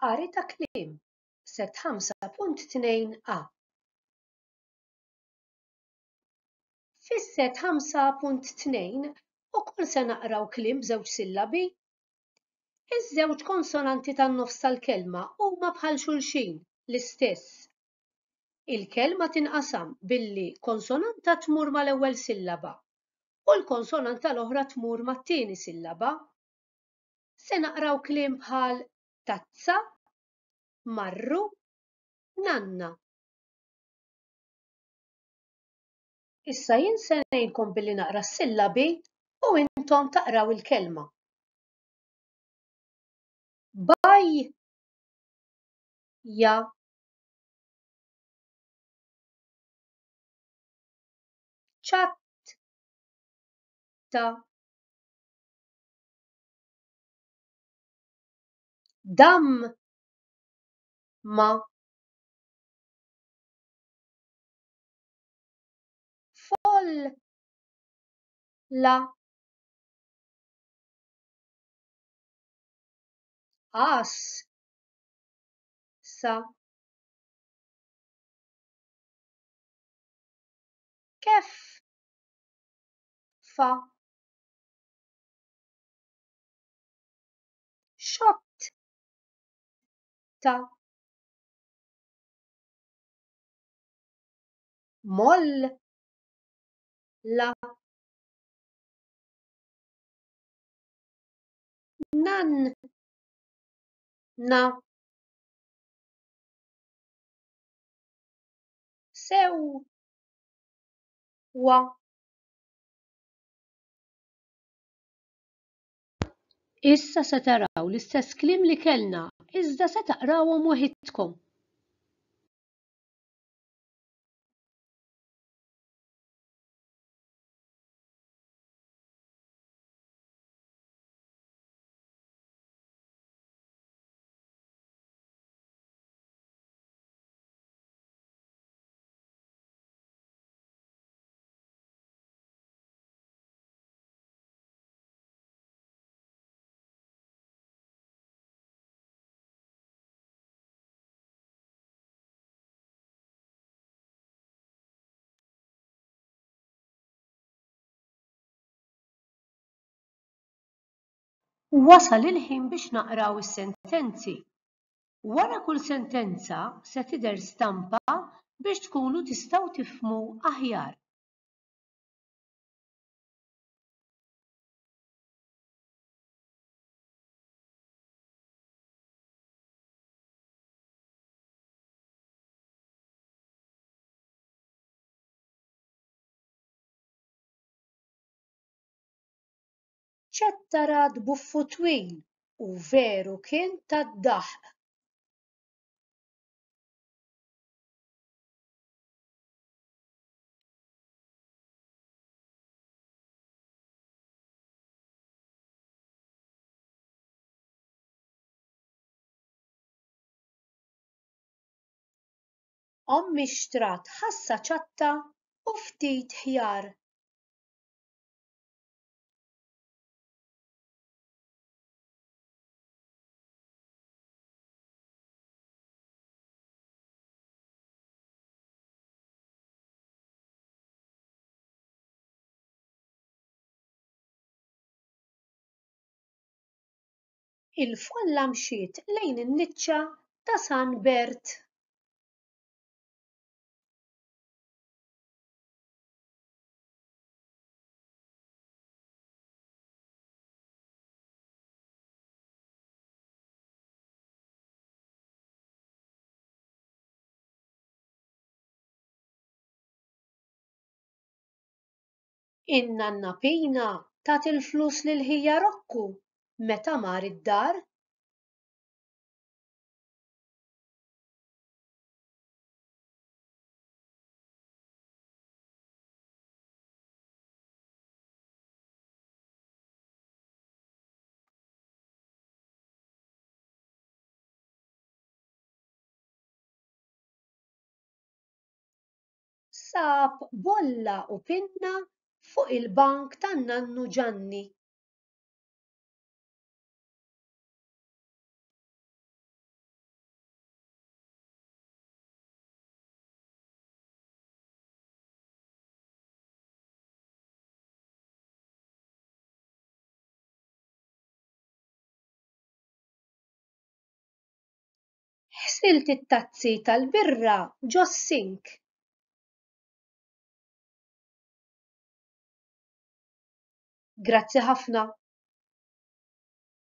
Qari ta' kliem, set 5.2a. Fis-set 5.2 ukoll se naqraw kliem b'żewġ sillabi. Iż-żewġ konsonanti tan-nofs tal-kelma huma bħal xulxin, l-istess. Il-kelma tinqasam billi konsonanta tmur mal-ewwel sillaba u l-konsonanta l-oħra tmur mat-tieni sillaba. Se naqraw kliem bħal tazza, marru, nanna. Issa jien se ngħidkom billi naqra s-sillabi u intom taqraw il-kelma. Bajja, ċatta, damma, folla, assa, keffa, xotta, molla, nanna, sewwa. Issa se taraw l-istess kliem li kellna, iżda se taqrawhom waħedkom. Wasal il-ħin biex naqraw is-sentenzi. Wara kull sentenza se tidher stampa biex tkunu tistgħu tifhmu aħjar. ċettarat buffu twil u veru kien tad-daħk. Ommi xtrat ħassa ċatta u ftit ħjar. Il-folla mxiet lejn in-niċċa ta' San Bert. In-nanna Pina tat il-flus lil ħija Rokku meta mar id-dar. Sab bolla u pinna fuq il-bank tan-nannu Ġanni. Ħsilt it-tazzi tal-birra ġo s-sink. Grazzi ħafna.